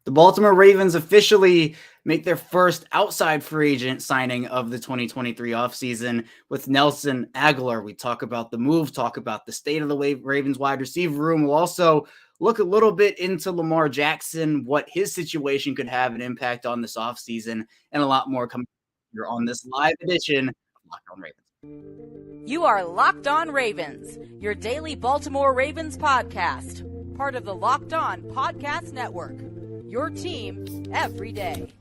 The Baltimore Ravens officially make their first outside free agent signing of the 2023 offseason with Nelson Agholor. We talk about the move, talk about the state of the Ravens wide receiver room. We'll also look a little bit into Lamar Jackson, what his situation could have an impact on this offseason, and a lot more coming here on this live edition of Locked On Ravens. You are Locked On Ravens, your daily Baltimore Ravens podcast, part of the Locked On Podcast Network. Your team every day.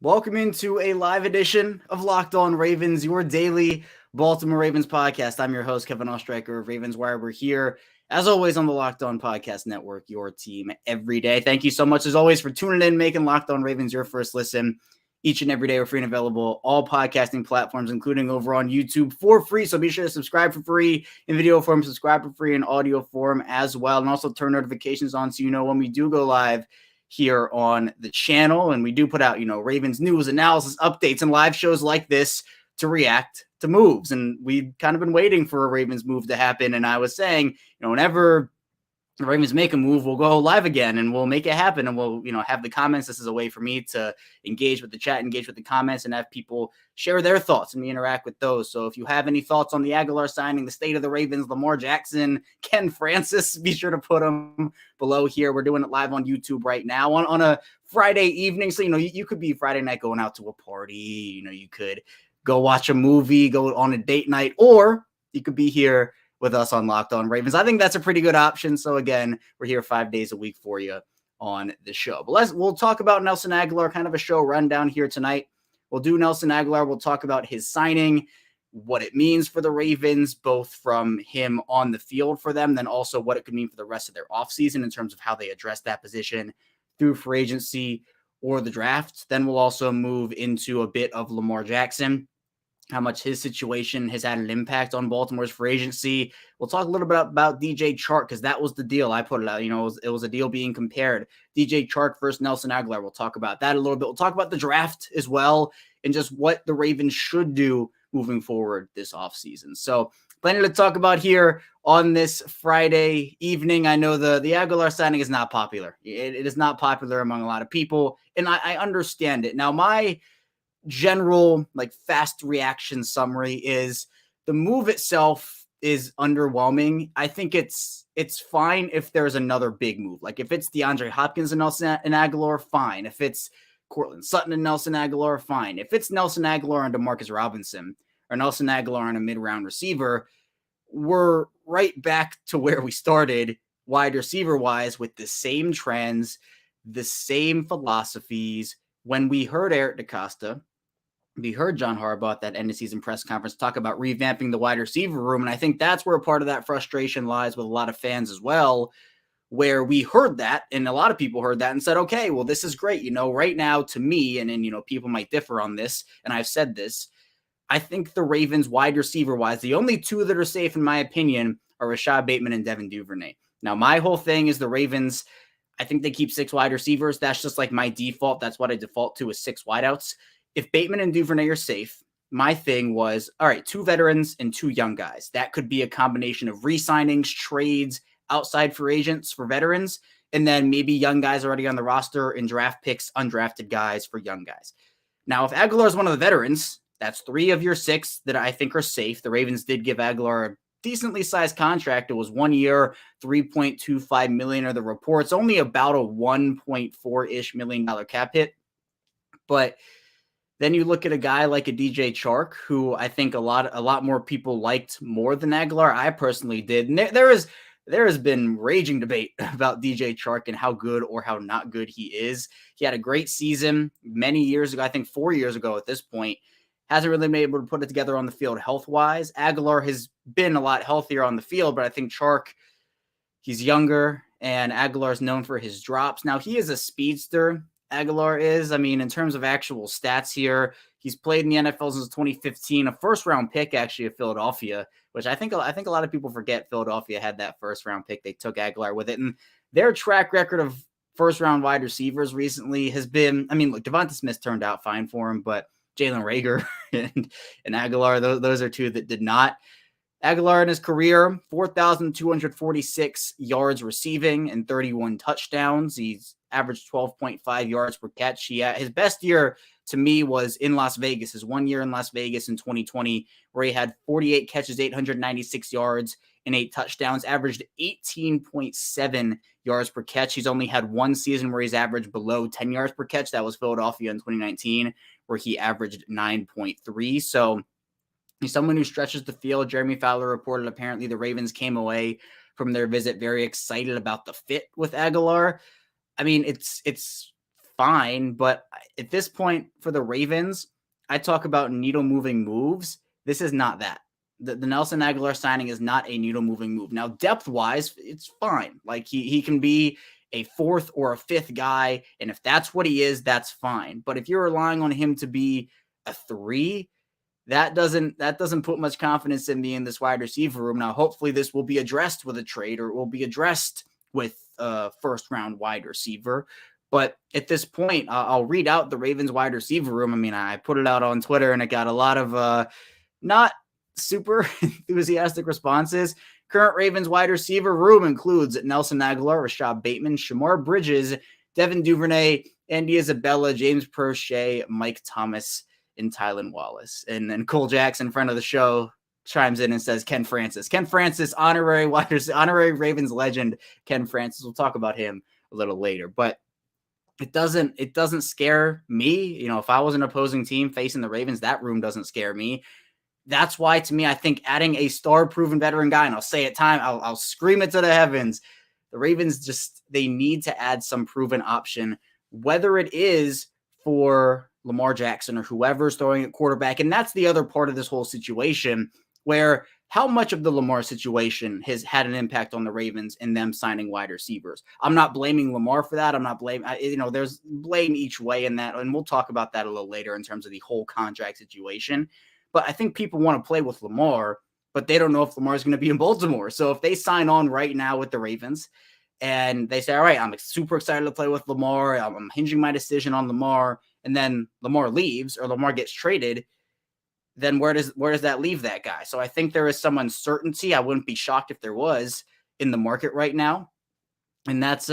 Welcome into a live edition of Locked On Ravens, your daily Baltimore Ravens podcast. I'm your host, Kevin Ostreicher of Ravens Wire. We're here, as always, on the Locked On Podcast Network, your team every day. Thank you so much, as always, for tuning in, making Locked On Ravens your first listen each and every day. We're free and available all podcasting platforms, including over on YouTube for free. So be sure to subscribe for free in video form, subscribe for free in audio form as well, and also turn notifications on so you know when we do go live here on the channel. And we do put out, Ravens news, analysis, updates, and live shows like this to react to moves. And we've kind of been waiting for a Ravens move to happen. And I was saying, whenever the Ravens make a move, we'll go live again and we'll make it happen. And we'll, have the comments. This is a way for me to engage with the chat, engage with the comments, and have people share their thoughts and we interact with those. So if you have any thoughts on the Agholor signing, the state of the Ravens, Lamar Jackson, Ken Francis, be sure to put them below here. We're doing it live on YouTube right now on a Friday evening. So, you could be Friday night going out to a party, you could go watch a movie, go on a date night, or you could be here with us on Locked On Ravens. I think that's a pretty good option. So again, we're here 5 days a week for you on the show. But we'll talk about Nelson Agholor, kind of a show rundown here tonight. We'll do Nelson Agholor. We'll talk about his signing, what it means for the Ravens, both from him on the field for them, then also what it could mean for the rest of their offseason in terms of how they address that position through free agency or the draft. Then we'll also move into a bit of Lamar Jackson, how much his situation has had an impact on Baltimore's free agency. We'll talk a little bit about DJ Chark because that was the deal. I put it out, it was a deal being compared. DJ Chark versus Nelson Agholor. We'll talk about that a little bit. We'll talk about the draft as well and just what the Ravens should do moving forward this offseason. So plenty to talk about here on this Friday evening. I know the Agholor signing is not popular. It is not popular among a lot of people, and I understand it. Now, my general fast reaction summary is the move itself is underwhelming. I think it's fine if there's another big move. Like if it's DeAndre Hopkins and Nelson and Agholor, fine. If it's Courtland Sutton and Nelson Agholor, fine. If it's Nelson Agholor and DeMarcus Robinson or Nelson Agholor and a mid-round receiver, we're right back to where we started wide receiver wise with the same trends, the same philosophies. When we heard Eric DeCosta, we heard John Harbaugh at that end of season press conference talk about revamping the wide receiver room. And I think that's where part of that frustration lies with a lot of fans as well, where we heard that and a lot of people heard that and said, okay, well, this is great. Right now to me, and then, people might differ on this. And I've said this, I think the Ravens wide receiver wise, the only two that are safe in my opinion are Rashad Bateman and Devin Duvernay. Now, my whole thing is the Ravens, I think they keep 6 wide receivers. That's just like my default. That's what I default to is 6 wideouts. If Bateman and Duvernay are safe, my thing was, all right, 2 veterans and 2 young guys. That could be a combination of re-signings, trades, outside free agents for veterans, and then maybe young guys already on the roster and draft picks, undrafted guys for young guys. Now, if Agholor is one of the veterans, that's 3 of your 6 that I think are safe. The Ravens did give Agholor a decently sized contract. It was 1 year, $3.25 million are the reports, only about a $1.4-ish million cap hit. But then you look at a guy like a DJ Chark, who I think a lot more people liked more than Agholor. I personally did. And there has been raging debate about DJ Chark and how good or how not good he is. He had a great season many years ago, I think 4 years ago at this point. Hasn't really been able to put it together on the field health-wise. Agholor has been a lot healthier on the field, but I think Chark, he's younger, and Agholor is known for his drops. Now, he is a speedster. Agholor is. I mean, in terms of actual stats here, he's played in the NFL since 2015, a first-round pick, actually, of Philadelphia, which I think a lot of people forget Philadelphia had that first-round pick. They took Agholor with it, and their track record of first-round wide receivers recently has been, I mean, look, Devonta Smith turned out fine for him, but Jalen Reagor and Agholor, those are two that did not. Agholor in his career, 4,246 yards receiving and 31 touchdowns. He's averaged 12.5 yards per catch. His best year to me was in Las Vegas, his 1 year in Las Vegas in 2020, where he had 48 catches, 896 yards, and 8 touchdowns, averaged 18.7 yards per catch. He's only had one season where he's averaged below 10 yards per catch. That was Philadelphia in 2019, where he averaged 9.3. So he's someone who stretches the field. Jeremy Fowler reported apparently the Ravens came away from their visit very excited about the fit with Agholor. I mean, it's fine, but at this point for the Ravens, I talk about needle-moving moves. This is not that. The Nelson Agholor signing is not a needle-moving move. Now, depth-wise, it's fine. Like, he can be a fourth or a fifth guy, and if that's what he is, that's fine. But if you're relying on him to be a 3, that doesn't put much confidence in me in this wide receiver room. Now, hopefully this will be addressed with a trade, or it will be addressed with a first-round wide receiver. But at this point, I'll read out the Ravens wide receiver room. I mean, I put it out on Twitter, and it got a lot of not super enthusiastic responses. Current Ravens wide receiver room includes Nelson Agholor, Rashad Bateman, Shamar Bridges, Devin Duvernay, Andy Isabella, James Prochet, Mike Thomas, and Tylan Wallace. And then Cole Jackson, friend of the show, chimes in and says Ken Francis. Ken Francis, honorary Ravens legend, Ken Francis. We'll talk about him a little later. But it doesn't scare me. You know, if I was an opposing team facing the Ravens, that room doesn't scare me. That's why, to me, I think adding a star-proven veteran guy, and I'll say it I'll scream it to the heavens, the Ravens they need to add some proven option, whether it is for Lamar Jackson or whoever's throwing at quarterback. And that's the other part of this whole situation, where how much of the Lamar situation has had an impact on the Ravens and them signing wide receivers. I'm not blaming Lamar for that. I'm not blaming, there's blame each way in that. And we'll talk about that a little later in terms of the whole contract situation. But I think people want to play with Lamar, but they don't know if Lamar is going to be in Baltimore. So if they sign on right now with the Ravens and they say, all right, I'm super excited to play with Lamar, I'm hinging my decision on Lamar, and then Lamar leaves or Lamar gets traded, then where does that leave that guy? So I think there is some uncertainty. I wouldn't be shocked if there was in the market right now. And it's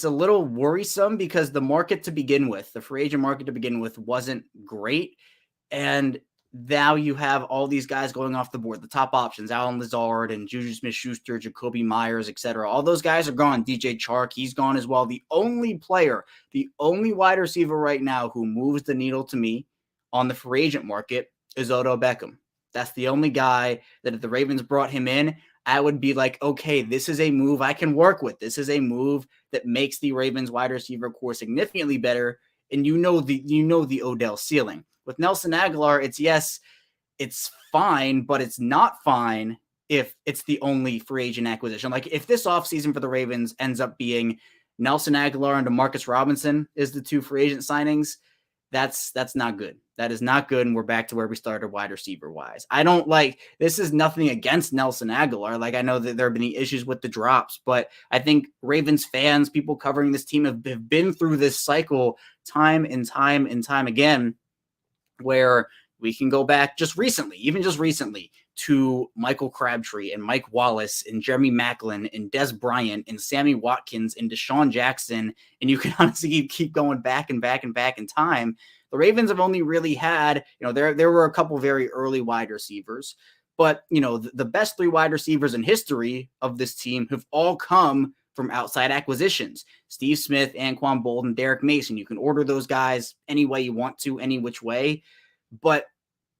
a little worrisome because the market to begin with, the free agent market to begin with, wasn't great. And now you have all these guys going off the board, the top options, Allen Lazard and Juju Smith-Schuster, Jacoby Myers, etc. All those guys are gone. DJ Chark, he's gone as well. The only wide receiver right now who moves the needle to me on the free agent market is Odell Beckham. That's the only guy that if the Ravens brought him in, I would be like, okay, this is a move I can work with. This is a move that makes the Ravens wide receiver core significantly better. And the Odell ceiling. With Nelson Agholor, it's fine, but it's not fine if it's the only free agent acquisition. Like if this offseason for the Ravens ends up being Nelson Agholor and DeMarcus Robinson is the 2 free agent signings, that's not good. That is not good, and we're back to where we started wide receiver wise. This is nothing against Nelson Agholor. Like I know that there have been the issues with the drops, but I think Ravens fans, people covering this team have been through this cycle time and time and time again, where we can go back just recently to Michael Crabtree and Mike Wallace and Jeremy Maclin and Des Bryant and Sammy Watkins and Deshaun Jackson. And you can honestly keep going back and back and back in time. The Ravens have only really had, there were a couple very early wide receivers, but the best 3 wide receivers in history of this team have all come from outside acquisitions. Steve Smith, Anquan Bolden, Derek Mason. You can order those guys any way you want to, any which way. But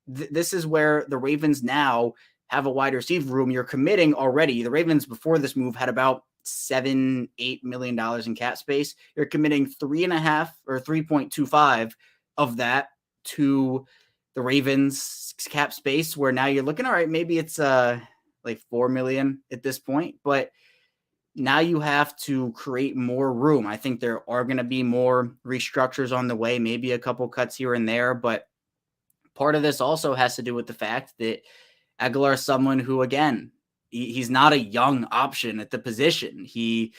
this is where the Ravens now have a wide receiver room. You're committing already. The Ravens before this move had about $7-8 million in cap space. You're committing 3.5 or 3.25 of that to the Ravens cap space, where now you're looking, all right, maybe it's like $4 million at this point, but now you have to create more room. I think there are going to be more restructures on the way, maybe a couple cuts here and there, but part of this also has to do with the fact that Agholor is someone who, again, he's not a young option at the position. He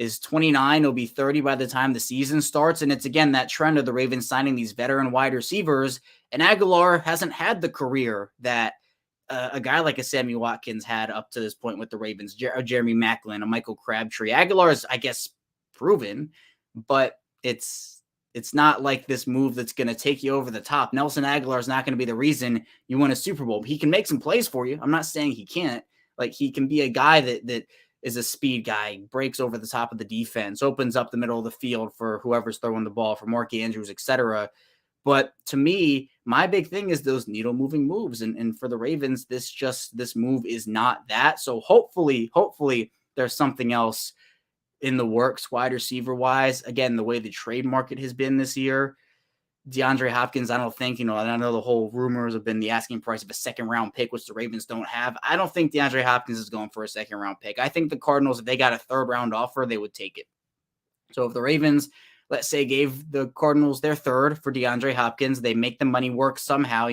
is 29. He'll be 30 by the time the season starts. And it's, again, that trend of the Ravens signing these veteran wide receivers. And Agholor hasn't had the career that a guy like a Sammy Watkins had up to this point with the Ravens, Jeremy Maclin, a Michael Crabtree. Agholor is, I guess, proven, but it's not like this move that's going to take you over the top. Nelson Agholor is not going to be the reason you win a Super Bowl. He can make some plays for you. I'm not saying he can't. Like, he can be a guy that is a speed guy, breaks over the top of the defense, opens up the middle of the field for whoever's throwing the ball, for Mark Andrews, etc. But to me, my big thing is those needle moving moves. And for the Ravens, this move is not that. So hopefully there's something else in the works wide receiver wise. Again, the way the trade market has been this year, DeAndre Hopkins, I don't think, and I know the whole rumors have been the asking price of a second round pick, which the Ravens don't have. I don't think DeAndre Hopkins is going for a second round pick. I think the Cardinals, if they got a third round offer, they would take it. So if the Ravens, let's say, gave the Cardinals their third for DeAndre Hopkins, they make the money work somehow.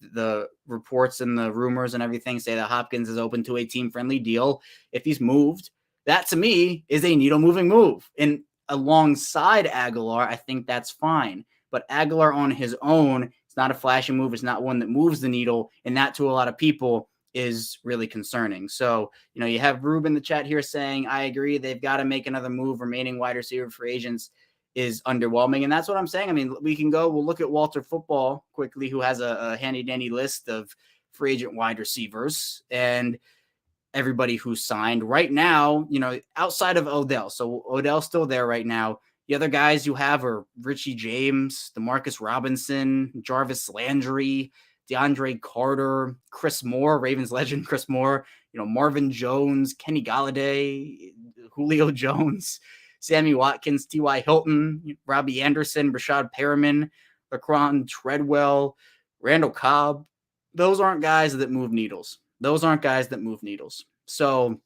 The reports and the rumors and everything say that Hopkins is open to a team-friendly deal. If he's moved, that to me is a needle-moving move. And alongside Agholor, I think that's fine. But Agholor on his own, it's not a flashy move. It's not one that moves the needle. And that, to a lot of people, is really concerning. So, you have Rube in the chat here saying, I agree, they've got to make another move. Remaining wide receiver free agents is underwhelming. And that's what I'm saying. I mean, we'll look at Walter Football quickly, who has a handy dandy list of free agent wide receivers and everybody who's signed right now, outside of Odell. So Odell's still there right now. The other guys you have are Richie James, DeMarcus Robinson, Jarvis Landry, DeAndre Carter, Chris Moore, Ravens legend Chris Moore, Marvin Jones, Kenny Golladay, Julio Jones, Sammy Watkins, T.Y. Hilton, Robbie Anderson, Rashad Perriman, Laquan Treadwell, Randall Cobb. Those aren't guys that move needles. So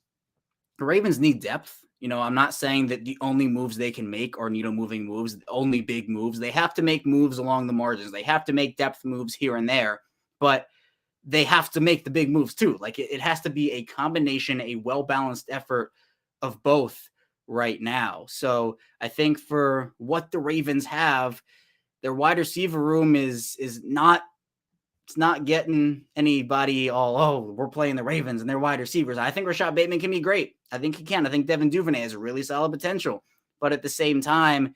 the Ravens need depth. I'm not saying that the only moves they can make are needle moving moves, only big moves. They have to make moves along the margins. They have to make depth moves here and there, but they have to make the big moves too. Like, it has to be a combination, a well-balanced effort of both right now. So I think for what the Ravens have, their wide receiver room is not, it's not getting anybody we're playing the Ravens and their wide receivers. I think Rashad Bateman can be great. I think he can. I think Devin Duvernay has a really solid potential. But at the same time,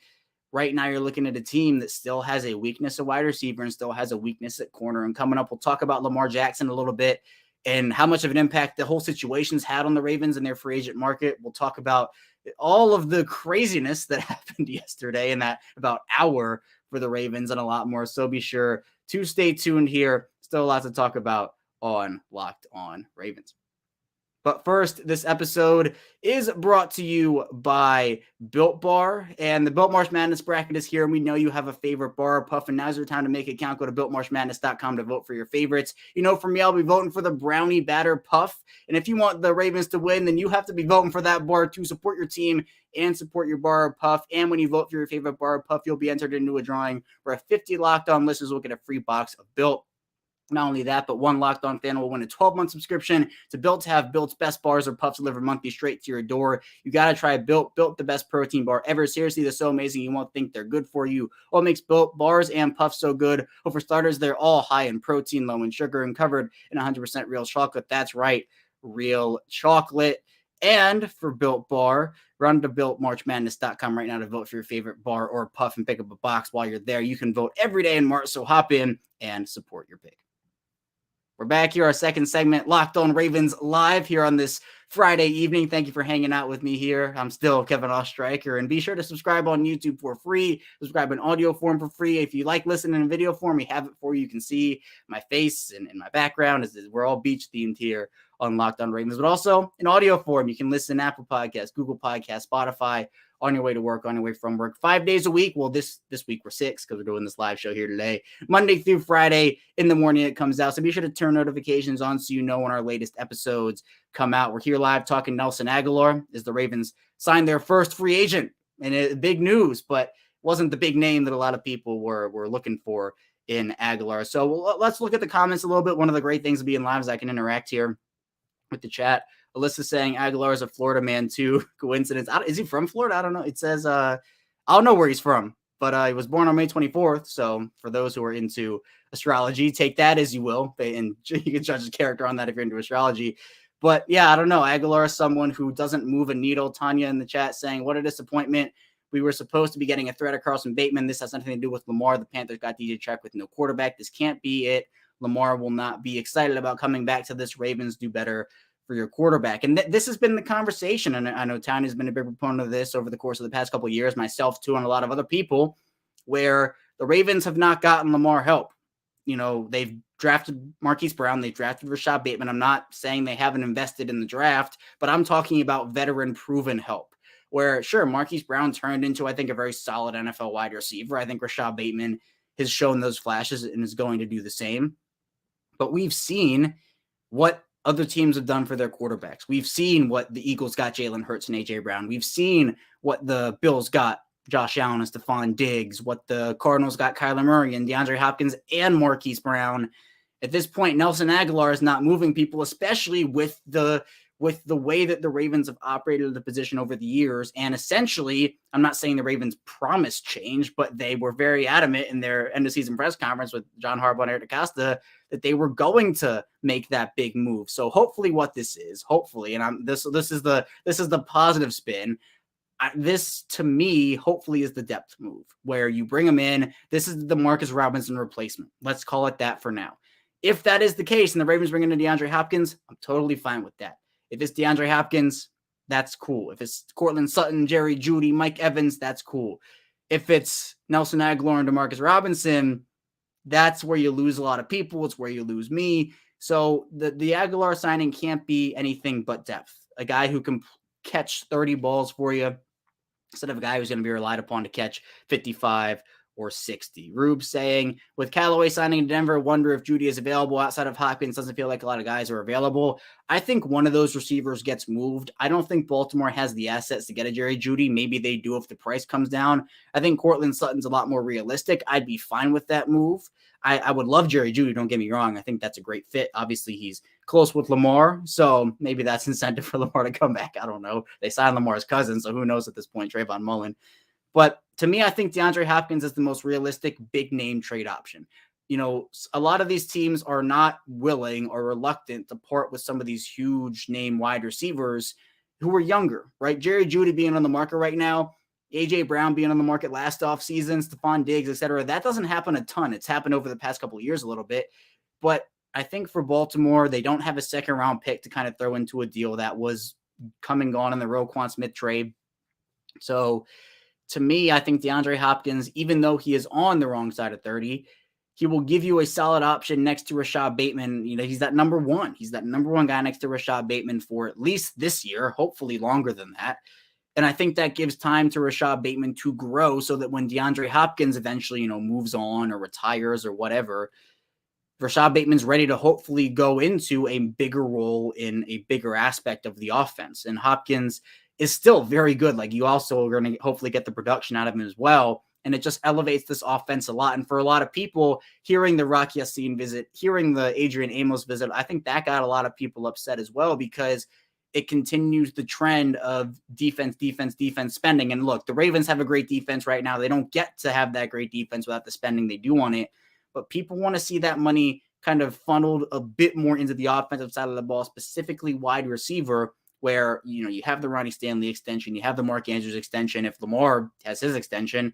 right now you're looking at a team that still has a weakness at wide receiver and still has a weakness at corner. And coming up, we'll talk about Lamar Jackson a little bit and how much of an impact the whole situation's had on the Ravens and their free agent market. We'll talk about all of the craziness that happened yesterday in that about hour for the Ravens and a lot more. So be sure to stay tuned here. Still a lot to talk about on Locked On Ravens. But first, this episode is brought to you by Built Bar, and the Built March Madness bracket is here, and we know you have a favorite bar or puff, and now's your time to make it count. Go to BuiltMarchMadness.com to vote for your favorites. For me, I'll be voting for the Brownie Batter Puff, and if you want the Ravens to win, then you have to be voting for that bar to support your team and support your bar or puff. And when you vote for your favorite bar or puff, you'll be entered into a drawing where 50 Locked On listeners will get a free box of Built. Not only that, but one Locked On fan will win a 12-month subscription to Built to have Built's best bars or puffs delivered monthly straight to your door. You got to try Built. Built, the best protein bar ever. Seriously, they're so amazing you won't think they're good for you. What makes Built bars and puffs so good? Well, for starters, they're all high in protein, low in sugar, and covered in 100% real chocolate. That's right, real chocolate. And for Built Bar, run to BuiltMarchMadness.com right now to vote for your favorite bar or puff and pick up a box while you're there. You can vote every day in March, so hop in and support your pick. We're back here, our second segment, Locked On Ravens, live here on this Friday evening. Thank you for hanging out with me here. I'm still Kevin Ostreicher, and be sure to subscribe on YouTube for free. Subscribe in audio form for free. If you like listening in video form, we have it for you. You can see my face and my background. We're all beach themed here on Locked On Ravens, but also in audio form. You can listen to Apple Podcasts, Google Podcasts, Spotify, on your way to work, on your way from work, 5 days a week. Well, this week we're 6 because we're doing this live show here today. Monday through Friday in the morning it comes out. So be sure to turn notifications on so you know when our latest episodes come out. We're here live talking Nelson Agholor as the Ravens signed their first free agent. And big news, but wasn't the big name that a lot of people were looking for in Agholor. So let's look at the comments a little bit. One of the great things of being live is I can interact here with the chat Alyssa saying Agholor is a Florida man too. Coincidence? Is he from Florida? I don't know. It says I don't know where he's from, but he was born on May 24th. So for those who are into astrology, take that as you will, and you can judge his character on that if you're into astrology. But yeah, I don't know. Agholor is someone who doesn't move a needle. Tanya in the chat saying, what a disappointment. We were supposed to be getting a threat of Carson Bateman. This has nothing to do with Lamar. The Panthers got DJ Chark with no quarterback. This can't be it. Lamar will not be excited about coming back to this. Ravens do better for your quarterback. And this has been the conversation. And I know Tanya's been a big proponent of this over the course of the past couple of years, myself too, and a lot of other people, where the Ravens have not gotten Lamar help. You know, they've drafted Marquise Brown. They've drafted Rashad Bateman. I'm not saying they haven't invested in the draft, but I'm talking about veteran proven help. Where, sure, Marquise Brown turned into, I think, a very solid NFL wide receiver. I think Rashad Bateman has shown those flashes and is going to do the same. But we've seen what other teams have done for their quarterbacks. We've seen what the Eagles got Jalen Hurts and A.J. Brown. We've seen what the Bills got Josh Allen and Stephon Diggs, what the Cardinals got Kyler Murray and DeAndre Hopkins and Marquise Brown. At this point, Nelson Agholor is not moving people, especially with the way that the Ravens have operated the position over the years. And essentially, I'm not saying the Ravens promised change, but they were very adamant in their end of season press conference with John Harbaugh and Eric DeCosta that they were going to make that big move. So hopefully what this is, and this is the positive spin. This to me, hopefully, is the depth move where you bring him in. This is the Marcus Robinson replacement. Let's call it that for now. If that is the case and the Ravens bring in DeAndre Hopkins, I'm totally fine with that. If it's DeAndre Hopkins, that's cool. If it's Cortland Sutton, Jerry Jeudy, Mike Evans, that's cool. If it's Nelson Agholor and Demarcus Robinson, that's where you lose a lot of people. It's where you lose me. So the Agholor signing can't be anything but depth. A guy who can catch 30 balls for you instead of a guy who's going to be relied upon to catch 55 or 60. Rube saying, with Callaway signing in Denver, wonder if Jeudy is available outside of Hopkins. Doesn't feel like a lot of guys are available. I think one of those receivers gets moved. I don't think Baltimore has the assets to get a Jerry Jeudy. Maybe they do if the price comes down. I think Cortland Sutton's a lot more realistic. I'd be fine with that move. I would love Jerry Jeudy, don't get me wrong. I think that's a great fit. Obviously, he's close with Lamar, so maybe that's incentive for Lamar to come back. I don't know. They signed Lamar's cousin, so who knows at this point, Trayvon Mullen. But to me, I think DeAndre Hopkins is the most realistic big name trade option. You know, a lot of these teams are not willing or reluctant to part with some of these huge name wide receivers who are younger, right? Jerry Jeudy being on the market right now, A.J. Brown being on the market last offseason, Stephon Diggs, et cetera. That doesn't happen a ton. It's happened over the past couple of years a little bit. But I think for Baltimore, they don't have a second round pick to kind of throw into a deal that was come and gone in the Roquan Smith trade. So to me, I think DeAndre Hopkins, even though he is on the wrong side of 30, he will give you a solid option next to Rashad Bateman. You know, he's that number one. He's that number one guy next to Rashad Bateman for at least this year, hopefully longer than that. And I think that gives time to Rashad Bateman to grow so that when DeAndre Hopkins eventually, moves on or retires or whatever, Rashad Bateman's ready to hopefully go into a bigger role in a bigger aspect of the offense. And Hopkins is still very good. Like, you also are going to hopefully get the production out of him as well. And it just elevates this offense a lot. And for a lot of people, hearing the Rock Ya-Sin visit, hearing the Adrian Amos visit, I think that got a lot of people upset as well, because it continues the trend of defense spending. And look, the Ravens have a great defense right now. They don't get to have that great defense without the spending they do on it. But people want to see that money kind of funneled a bit more into the offensive side of the ball, specifically wide receiver, where, you have the Ronnie Stanley extension, you have the Mark Andrews extension. If Lamar has his extension,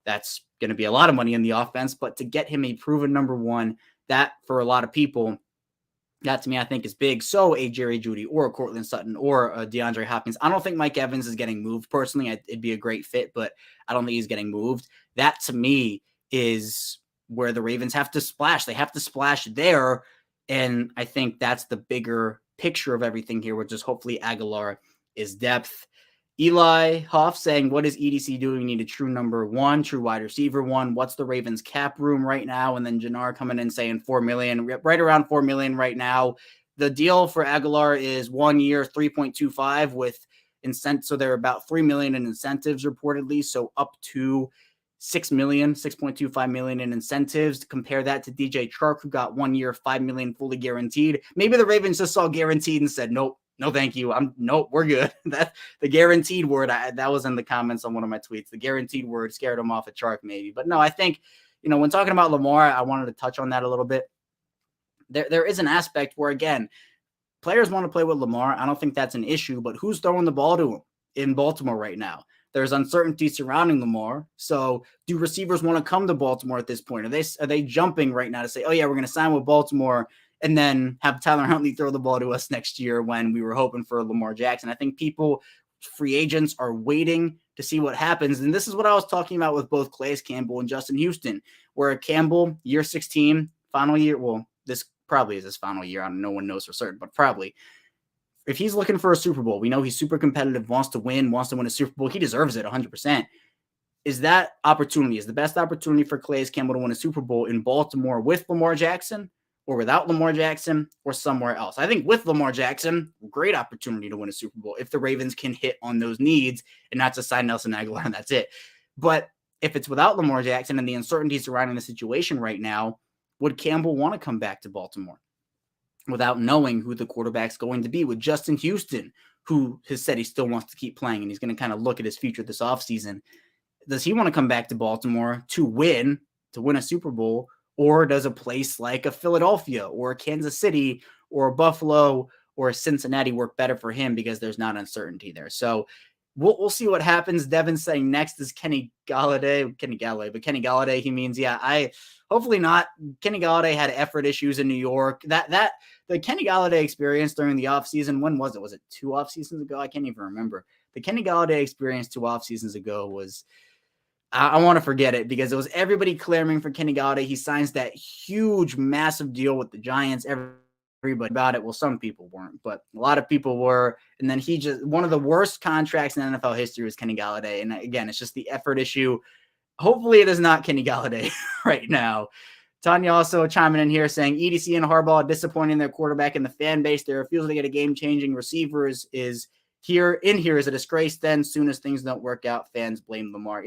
that's going to be a lot of money in the offense. But to get him a proven number one, that for a lot of people, that to me, I think is big. So a Jerry Jeudy or a Cortland Sutton or a DeAndre Hopkins. I don't think Mike Evans is getting moved. Personally, it'd be a great fit, but I don't think he's getting moved. That to me is where the Ravens have to splash. They have to splash there. And I think that's the bigger picture of everything here, which is hopefully Agholor is depth. Eli Hoff saying, what is EDC doing? We need a true number one, true wide receiver one. What's the Ravens cap room right now? And then Jannar coming in saying $4 million, right around $4 million right now. The deal for Agholor is 1 year, 3.25 with incentives. So they're about $3 million in incentives reportedly. So up to $6 million, $6.25 million in incentives. To compare that to DJ Chark, who got 1 year, $5 million fully guaranteed. Maybe the Ravens just saw guaranteed and said, nope, no, thank you. We're good. That the guaranteed word, that was in the comments on one of my tweets. The guaranteed word scared him off a chart maybe. But no, I think, when talking about Lamar, I wanted to touch on that a little bit. There is an aspect where, again, players want to play with Lamar. I don't think that's an issue, but who's throwing the ball to him in Baltimore right now? There's uncertainty surrounding Lamar. So do receivers want to come to Baltimore at this point? Are they jumping right now to say, oh yeah, we're going to sign with Baltimore and then have Tyler Huntley throw the ball to us next year when we were hoping for Lamar Jackson? I think free agents are waiting to see what happens. And this is what I was talking about with both Calais Campbell and Justin Houston, where Campbell, year 16, final year. Well, this probably is his final year. No one knows for certain, but probably. If he's looking for a Super Bowl, we know he's super competitive, wants to win a Super Bowl. He deserves it 100%. Is that opportunity, is the best opportunity for Calais Campbell to win a Super Bowl in Baltimore with Lamar Jackson or without Lamar Jackson or somewhere else? I think with Lamar Jackson, great opportunity to win a Super Bowl if the Ravens can hit on those needs and not just sign Nelson Agholor and that's it. But if it's without Lamar Jackson and the uncertainty surrounding the situation right now, would Campbell want to come back to Baltimore without knowing who the quarterback's going to be? With Justin Houston, who has said he still wants to keep playing and he's going to kind of look at his future this offseason, does he want to come back to Baltimore to win a Super Bowl, or does a place like a Philadelphia or a Kansas City or a Buffalo or a Cincinnati work better for him because there's not uncertainty there? So we'll see what happens. Devin's saying next is Kenny Galladay. He means, hopefully not. Kenny Galladay had effort issues in New York. That the Kenny Galladay experience during the offseason, when was it? Was it 2 off seasons ago? I can't even remember. The Kenny Galladay experience 2 off seasons ago was, I want to forget it because it was everybody clamoring for Kenny Galladay. He signs that huge, massive deal with the Giants. Everybody about it. Well, some people weren't, but a lot of people were. And then he just, one of the worst contracts in NFL history was Kenny Galladay. And again, it's just the effort issue. Hopefully it is not Kenny Galladay right now. Tanya also chiming in here saying EDC and Harbaugh disappointing their quarterback and the fan base. Their refusal to get a game-changing receiver is here is a disgrace. Then soon as things don't work out, fans blame Lamar.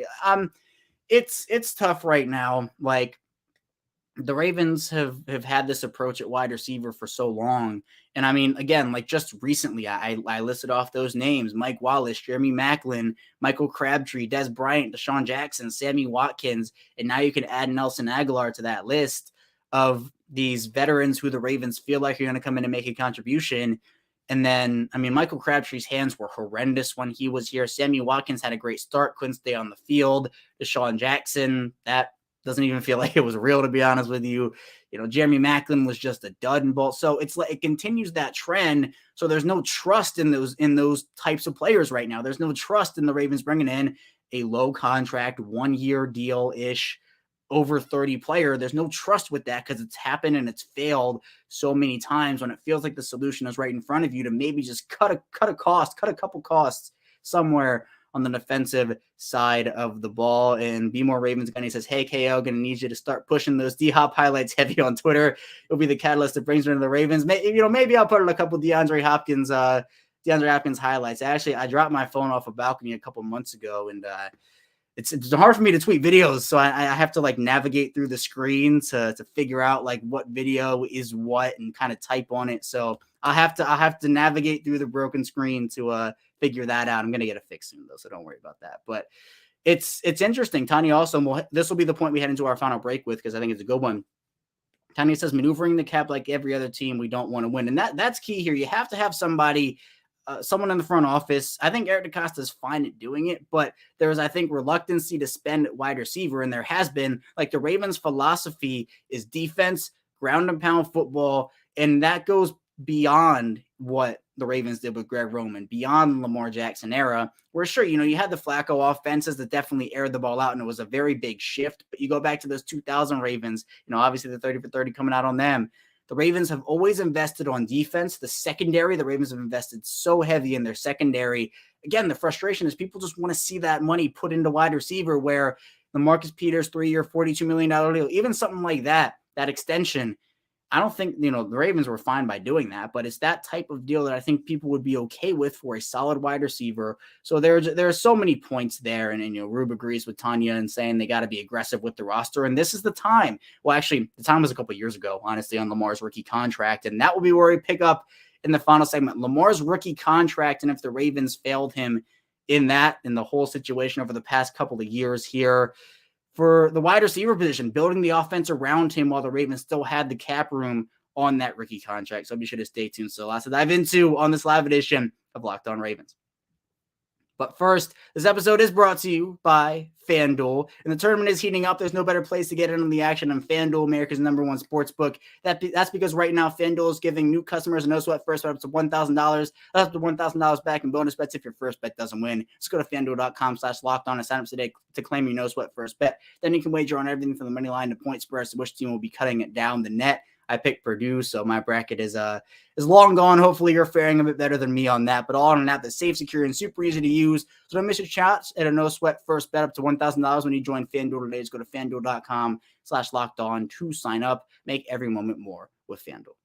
It's tough right now. Like, the Ravens have had this approach at wide receiver for so long. And I mean, again, like just recently, I listed off those names: Mike Wallace, Jeremy Maclin, Michael Crabtree, Des Bryant, Deshaun Jackson, Sammy Watkins. And now you can add Nelson Agholor to that list of these veterans who the Ravens feel like are going to come in and make a contribution. And then, I mean, Michael Crabtree's hands were horrendous when he was here. Sammy Watkins had a great start, couldn't stay on the field. Deshaun Jackson, that doesn't even feel like it was real, to be honest with you. Jeremy Maclin was just a dud and bolt. So it's like it continues that trend. So there's no trust in those types of players right now. There's no trust in the Ravens bringing in a low contract, 1-year deal-ish, over 30 player. There's no trust with that because it's happened and it's failed so many times when it feels like the solution is right in front of you to maybe just cut a couple costs somewhere on the defensive side of the ball. And Be More Ravens Gunny says, hey, KO, going to need you to start pushing those D-Hop highlights heavy on Twitter. It'll be the catalyst that brings me to the Ravens. Maybe I'll put in a couple DeAndre Hopkins highlights. Actually, I dropped my phone off a balcony a couple months ago, and it's hard for me to tweet videos, so I have to like navigate through the screen to figure out like what video is what and kind of type on it. So I'll have to navigate through the broken screen to figure that out. I'm gonna get it fixed soon though, so don't worry about that. But it's interesting. Tanya also, this will be the point we head into our final break with because I think it's a good one. Tanya says maneuvering the cap like every other team, we don't want to win, and that's key here. You have to have somebody. Someone in the front office. I think Eric DeCosta is fine at doing it, but there's, I think, reluctancy to spend at wide receiver, and there has been. Like, the Ravens' philosophy is defense, ground and pound football, and that goes beyond what the Ravens did with Greg Roman, beyond the Lamar Jackson era, where sure, you had the Flacco offenses that definitely aired the ball out, and it was a very big shift, but you go back to those 2000 Ravens, obviously the 30 for 30 coming out on them. The Ravens have always invested on defense. The secondary, the Ravens have invested so heavy in their secondary. Again, the frustration is people just want to see that money put into wide receiver, where the Marcus Peters 3-year, $42 million deal, even something like that extension, I don't think, the Ravens were fine by doing that, but it's that type of deal that I think people would be okay with for a solid wide receiver. So there are so many points there. And Rube agrees with Tanya and saying they got to be aggressive with the roster. And this is the time. Well, actually, the time was a couple of years ago, honestly, on Lamar's rookie contract. And that will be where we pick up in the final segment. Lamar's rookie contract, and if the Ravens failed him in the whole situation over the past couple of years here. For the wide receiver position, building the offense around him while the Ravens still had the cap room on that rookie contract. So be sure to stay tuned. So lots to dive into on this live edition of Locked On Ravens. But first, this episode is brought to you by FanDuel. And the tournament is heating up. There's no better place to get in on the action than FanDuel, America's #1 sports book. That's because right now, FanDuel is giving new customers a no-sweat first bet up to $1,000. That's up to $1,000 back in bonus bets if your first bet doesn't win. Just go to FanDuel.com/lockedon and sign up today to claim your no-sweat first bet. Then you can wager on everything from the money line to point spreads to which team will be cutting it down the net. I picked Purdue, so my bracket is long gone. Hopefully you're faring a bit better than me on that, but all on an app that's safe, secure, and super easy to use. So don't miss your chance at a no-sweat first bet up to $1,000 when you join FanDuel today. Just go to FanDuel.com/lockedon to sign up. Make every moment more with FanDuel.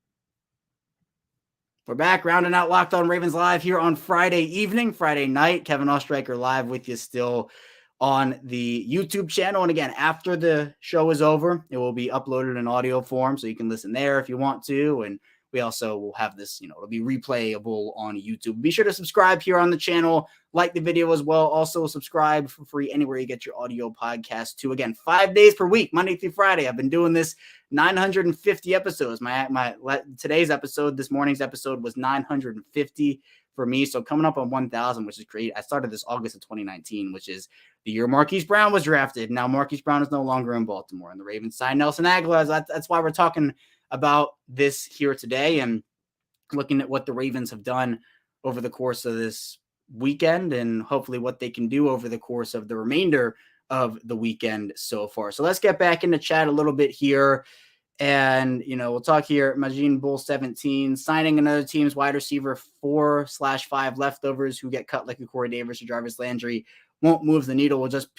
We're back, rounding out Locked On Ravens live here on Friday night. Kevin Oestreicher live with you still on the YouTube channel. And again, after the show is over, it will be uploaded in audio form, so you can listen there if you want to. And we also will have this, it'll be replayable on YouTube. Be sure to subscribe here on the channel, like the video as well. Also subscribe for free anywhere you get your audio podcast too. Again, 5 days per week, Monday through Friday. I've been doing this 950 episodes. My today's episode, this morning's episode was 950 for me. So coming up on 1,000, which is great. I started this August of 2019, which is the year Marquise Brown was drafted. Now Marquise Brown is no longer in Baltimore, and the Ravens signed Nelson Agholor. That's why we're talking about this here today and looking at what the Ravens have done over the course of this weekend and hopefully what they can do over the course of the remainder of the weekend so far. So let's get back into chat a little bit here. And, we'll talk here. Majin Bull 17, signing another team's wide receiver 4/5 leftovers who get cut like a Corey Davis or Jarvis Landry won't move the needle. Will just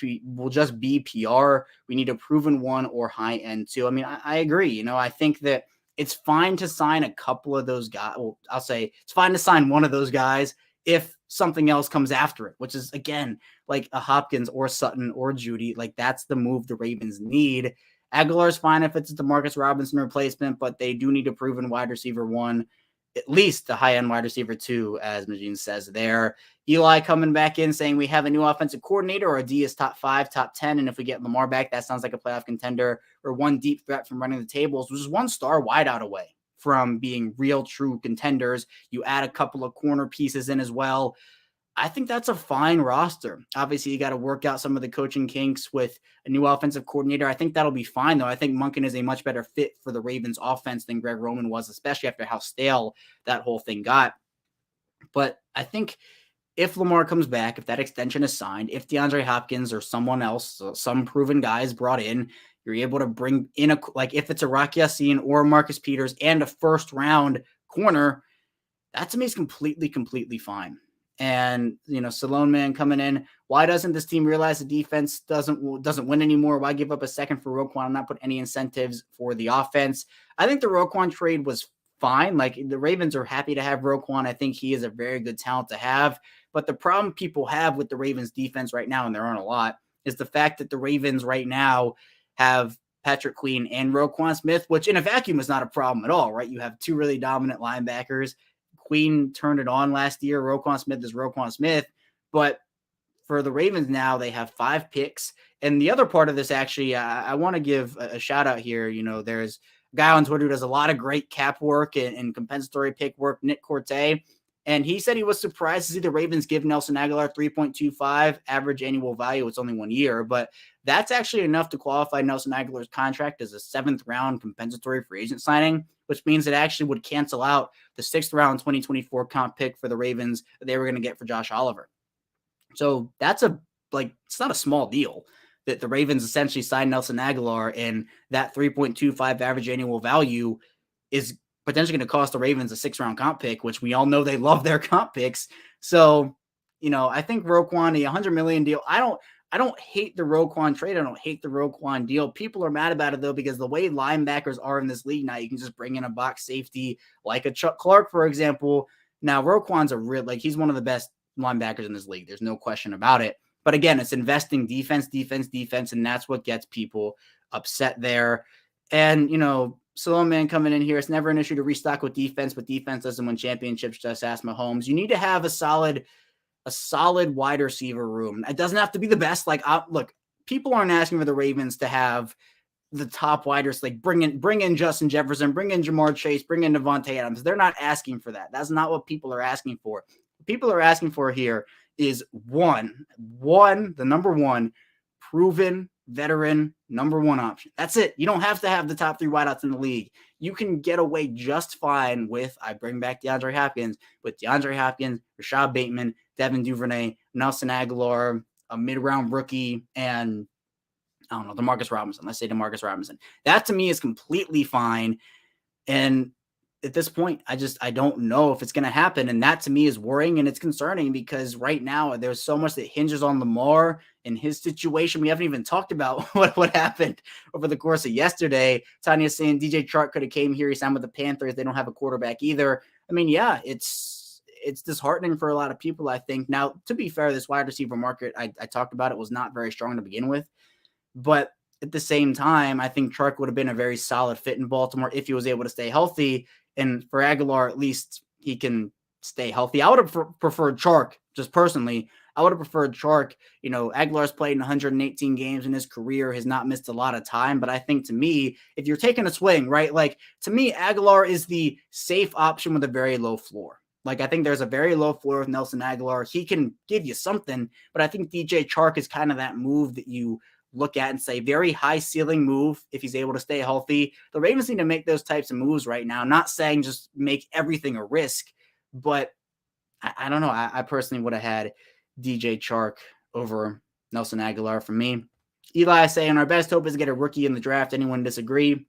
be PR. We need a proven one or high end too. I mean, I agree. I think that it's fine to sign a couple of those guys. Well, I'll say it's fine to sign one of those guys if something else comes after it, which is, again, like a Hopkins or Sutton or Judy. Like, that's the move the Ravens need. Aguilar's fine if it's a Demarcus Robinson replacement, but they do need a proven wide receiver 1, at least a high-end wide receiver 2, as Majin says there. Eli coming back in saying we have a new offensive coordinator. Our D is top 5, top 10, and if we get Lamar back, that sounds like a playoff contender or one deep threat from running the tables, which is one star wideout away from being real, true contenders. You add a couple of corner pieces in as well. I think that's a fine roster. Obviously, you got to work out some of the coaching kinks with a new offensive coordinator. I think that'll be fine, though. I think Monken is a much better fit for the Ravens offense than Greg Roman was, especially after how stale that whole thing got. But I think if Lamar comes back, if that extension is signed, if DeAndre Hopkins or someone else, some proven guy is brought in, you're able to bring in if it's a Rock Yassin or Marcus Peters and a first-round corner, that to me is completely fine. And, Salone Man coming in. Why doesn't this team realize the defense doesn't win anymore? Why give up a second for Roquan and not put any incentives for the offense? I think the Roquan trade was fine. Like, the Ravens are happy to have Roquan. I think he is a very good talent to have. But the problem people have with the Ravens defense right now, and there aren't a lot, is the fact that the Ravens right now have Patrick Queen and Roquan Smith, which in a vacuum is not a problem at all, right? You have two really dominant linebackers. Queen turned it on last year. Roquan Smith is Roquan Smith. But for the Ravens now, they have 5 picks. And the other part of this, actually, I want to give a shout out here. There's a guy on Twitter who does a lot of great cap work and compensatory pick work, Nick Corte. And he said he was surprised to see the Ravens give Nelson Agholor 3.25 average annual value. It's only 1 year, but that's actually enough to qualify Nelson Agholor's contract as a 7th round compensatory free agent signing, which means it actually would cancel out the 6th round 2024 comp pick for the Ravens that they were going to get for Josh Oliver. So that's it's not a small deal that the Ravens essentially signed Nelson Agholor, and that 3.25 average annual value is potentially going to cost the Ravens a 6th round comp pick, which we all know they love their comp picks. So, I think Roquan, a $100 million deal. I don't hate the Roquan trade. I don't hate the Roquan deal. People are mad about it, though, because the way linebackers are in this league now, you can just bring in a box safety like a Chuck Clark, for example. Now, Roquan's he's one of the best linebackers in this league. There's no question about it. But again, it's investing defense, and that's what gets people upset there. And, Slow man coming in here. It's never an issue to restock with defense, but defense doesn't win championships. Just ask Mahomes. You need to have a solid wide receiver room. It doesn't have to be the best. Like, look, people aren't asking for the Ravens to have the top wide receivers. Like, bring in Justin Jefferson, bring in Jamar Chase, bring in Devontae Adams. They're not asking for that. That's not what people are asking for. What people are asking for here is the number one proven veteran number one option. That's it. You don't have to have the top three wideouts in the league. You can get away just fine with, I bring back DeAndre Hopkins, Rashad Bateman, Devin Duvernay, Nelson Agholor, a mid-round rookie, and I don't know, Demarcus Robinson. Let's say Demarcus Robinson. That to me is completely fine. And at this point, I don't know if it's going to happen. And that to me is worrying and it's concerning because right now there's so much that hinges on Lamar and his situation. We haven't even talked about what happened over the course of yesterday. Tanya's saying DJ Chark could have came here. He signed with the Panthers. They don't have a quarterback either. I mean, yeah, it's disheartening for a lot of people, I think. Now, to be fair, this wide receiver market, I talked about it, was not very strong to begin with. But at the same time, I think Chark would have been a very solid fit in Baltimore if he was able to stay healthy. And for Agholor, at least he can stay healthy. I would have preferred Chark, just personally. I would have preferred Chark. You know, Aguilar's played in 118 games in his career, has not missed a lot of time. But I think to me, if you're taking a swing, right, like to me, Agholor is the safe option with a very low floor. Like I think there's a very low floor with Nelson Agholor. He can give you something, but I think DJ Chark is kind of that move that you look at and say very high ceiling move if he's able to stay healthy. The Ravens need to make those types of moves right now. Not saying just make everything a risk, but I don't know. I personally would have had DJ Chark over Nelson Agholor for me. Eli saying our best hope is to get a rookie in the draft. Anyone disagree?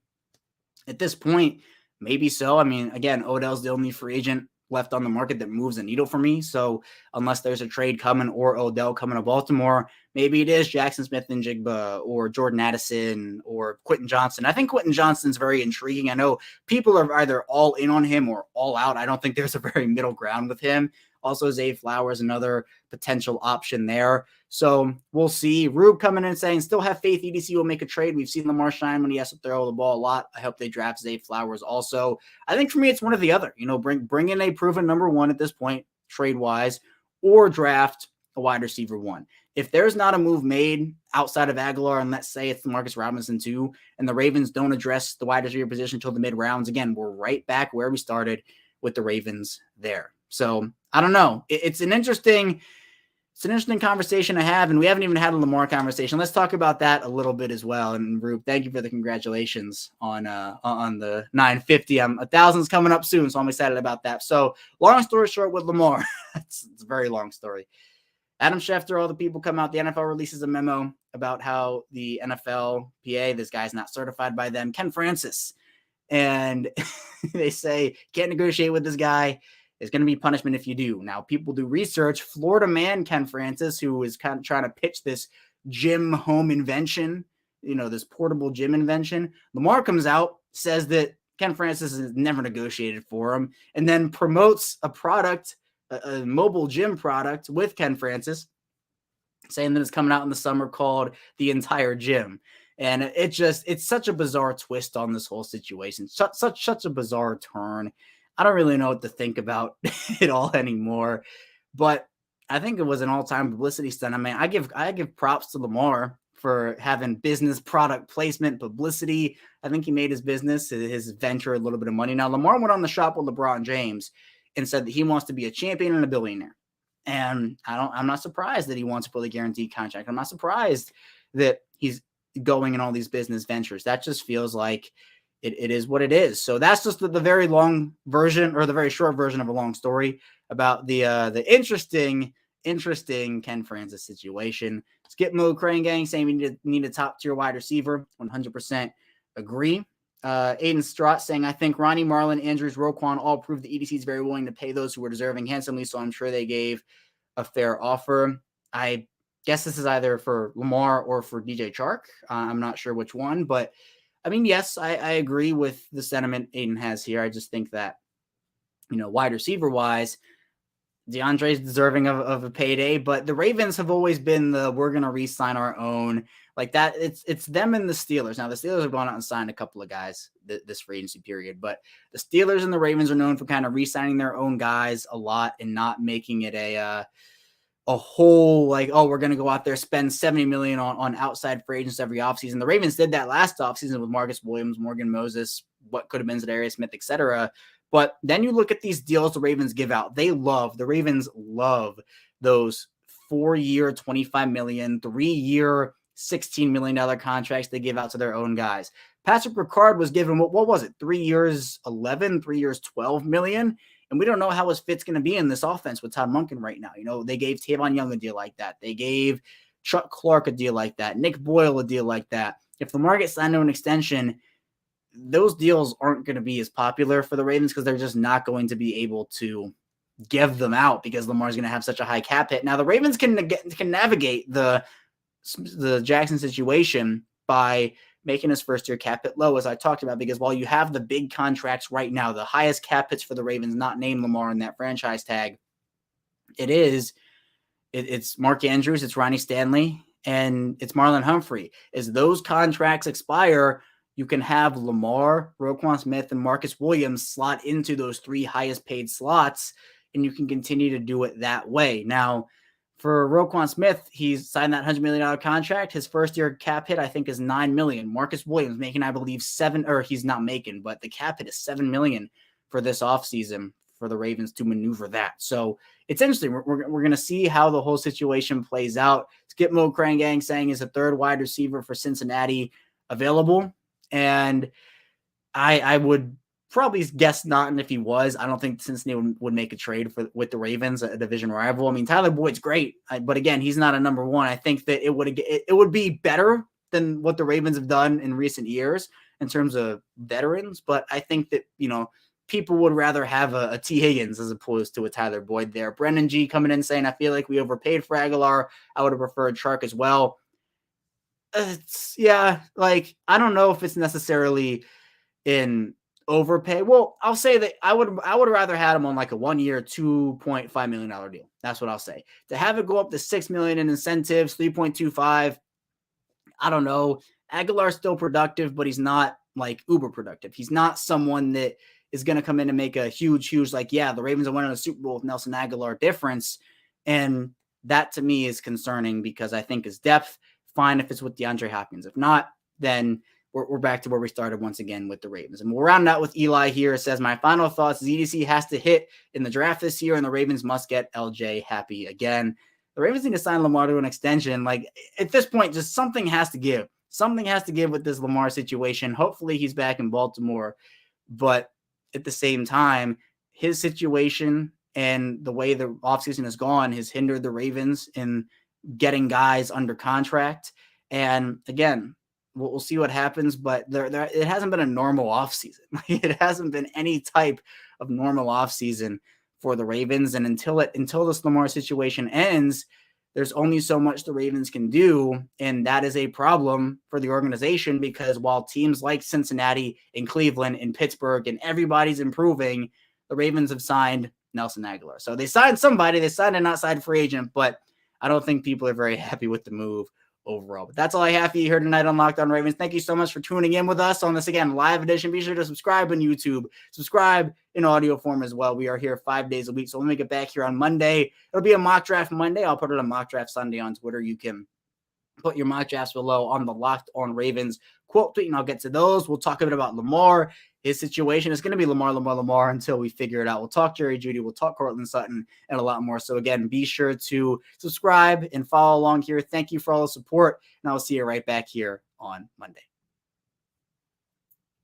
At this point, maybe so. I mean, again, Odell's the only free agent left on the market that moves a needle for me. So unless there's a trade coming or Odell coming to Baltimore, maybe it is Jackson Smith-Njigba or Jordan Addison or Quentin Johnson. I think Quentin Johnson's very intriguing. I know people are either all in on him or all out. I don't think there's a very middle ground with him. Also, Zay Flowers, another potential option there. So we'll see. Rube coming in saying, still have faith EDC will make a trade. We've seen Lamar shine when he has to throw the ball a lot. I hope they draft Zay Flowers also. I think for me, it's one or the other. You know, bring in a proven number one at this point, trade-wise, or draft a wide receiver one. If there's not a move made outside of Agholor, and let's say it's Demarcus Robinson too, and the Ravens don't address the wide receiver position until the mid-rounds, again, we're right back where we started with the Ravens there. So I don't know. It's an interesting conversation to have, and we haven't even had a Lamar conversation. Let's talk about that a little bit as well. And Rube, thank you for the congratulations on the 950. 1,000's coming up soon, so I'm excited about that. So long story short with Lamar, it's a very long story. Adam Schefter, all the people come out. The NFL releases a memo about how the NFLPA, this guy's not certified by them, Ken Francis, and they say can't negotiate with this guy. It's going to be punishment if you do. Now, people do research. Florida man Ken Francis, who is kind of trying to pitch this gym home invention, you know, this portable gym invention. Lamar comes out, says that Ken Francis has never negotiated for him, and then promotes a product, a mobile gym product with Ken Francis, saying that it's coming out in the summer called The Entire Gym. And it's such a bizarre twist on this whole situation. Such a bizarre turn. I don't really know what to think about it all anymore, but I think it was an all-time publicity stunt. I mean, I give props to Lamar for having business product placement, publicity. I think he made his business, his venture, a little bit of money. Now, Lamar went on the shop with LeBron James and said that he wants to be a champion and a billionaire. And I'm not surprised that he wants to put a guaranteed contract. I'm not surprised that he's going in all these business ventures. That just feels like it is what it is. So that's just the very long version, or the very short version of a long story about the interesting Ken Francis situation. Skip Mode Crane Gang saying we need a top tier wide receiver. 100% agree. Aiden Strott saying, I think Ronnie, Marlon, Andrews, Roquan all proved the EDC is very willing to pay those who were deserving handsomely, so I'm sure they gave a fair offer. I guess this is either for Lamar or for DJ Chark. I'm not sure which one, but I mean, yes, I agree with the sentiment Aiden has here. I just think that, you know, wide receiver wise, DeAndre's deserving of a payday, but the Ravens have always been we're going to re-sign our own. Like that, it's them and the Steelers. Now, the Steelers have gone out and signed a couple of guys this free agency period, but the Steelers and the Ravens are known for kind of re-signing their own guys a lot and not making it a whole, like, oh, we're going to go out there, spend $70 million on outside free agents every offseason. The Ravens did that last offseason with Marcus Williams, Morgan Moses, what could have been Zadarius Smith, etc. But then you look at these deals the Ravens give out. The Ravens love those 4-year, $25 million, 3-year, $16 million contracts they give out to their own guys. Patrick Ricard was given, what was it? 3 years, 11, 3 years, $12 million. And we don't know how his fit's going to be in this offense with Todd Monken right now. You know, they gave Tavon Young a deal like that. They gave Chuck Clark a deal like that. Nick Boyle a deal like that. If Lamar gets signed to an extension, those deals aren't going to be as popular for the Ravens because they're just not going to be able to give them out because Lamar's going to have such a high cap hit. Now, the Ravens can navigate the Jackson situation by making his first year cap hit low, as I talked about, because while you have the big contracts right now, the highest cap hits for the Ravens, not named Lamar in that franchise tag, it's Mark Andrews, it's Ronnie Stanley, and it's Marlon Humphrey. As those contracts expire, you can have Lamar, Roquan Smith, and Marcus Williams slot into those 3 highest paid slots, and you can continue to do it that way. Now, for Roquan Smith, he's signed that $100 million contract. His first year cap hit, I think, is $9 million. Marcus Williams making, I believe, $7 million, or he's not making, but the cap hit is $7 million for this offseason for the Ravens to maneuver that. So it's interesting. We're going to see how the whole situation plays out. Skip Mo Krangang saying is a third wide receiver for Cincinnati available. And I would probably guess not, and if he was, I don't think Cincinnati would make a trade with the Ravens, a division rival. I mean, Tyler Boyd's great, but again, he's not a number one. I think that it would be better than what the Ravens have done in recent years in terms of veterans, but I think that, you know, people would rather have a T. Higgins as opposed to a Tyler Boyd there. Brendan G coming in saying, I feel like we overpaid for Agholor. I would have preferred Chark as well. I don't know if it's necessarily in overpay. Well, I'll say that I would rather had him on like a 1-year, $2.5 million deal. That's what I'll say. To have it go up to $6 million in incentives, 3.25. I don't know. Aguilar's still productive, but he's not like uber productive. He's not someone that is going to come in and make a huge, like, yeah, the Ravens are winning a Super Bowl with Nelson Agholor difference. And that to me is concerning because I think his depth, fine if it's with DeAndre Hopkins. If not, then we're back to where we started once again with the Ravens. And we'll round out with Eli here. It says, my final thoughts, ZDC has to hit in the draft this year, and the Ravens must get LJ happy again. The Ravens need to sign Lamar to an extension. Like, at this point, just something has to give. Something has to give with this Lamar situation. Hopefully he's back in Baltimore. But at the same time, his situation and the way the offseason has gone has hindered the Ravens in getting guys under contract. And again, we'll see what happens, but it hasn't been a normal offseason. It hasn't been any type of normal offseason for the Ravens. And until this Lamar situation ends, there's only so much the Ravens can do. And that is a problem for the organization because while teams like Cincinnati and Cleveland and Pittsburgh and everybody's improving, the Ravens have signed Nelson Agholor. So they signed somebody, they signed an outside free agent, but I don't think people are very happy with the move overall. But that's all I have for you here tonight on Locked On Ravens. Thank you so much for tuning in with us on this, again, live edition. Be sure to subscribe on YouTube. Subscribe in audio form as well. We are here 5 days a week. So when we get back here on Monday, it'll be a mock draft Monday. I'll put it on mock draft Sunday on Twitter. You can put your mock drafts below on the Locked On Ravens quote tweet, and I'll get to those. We'll talk a bit about Lamar. His situation is going to be Lamar until we figure it out. We'll talk Jerry Jeudy, we'll talk Cortland Sutton, and a lot more. So again, be sure to subscribe and follow along here. Thank you for all the support, and I'll see you right back here on Monday.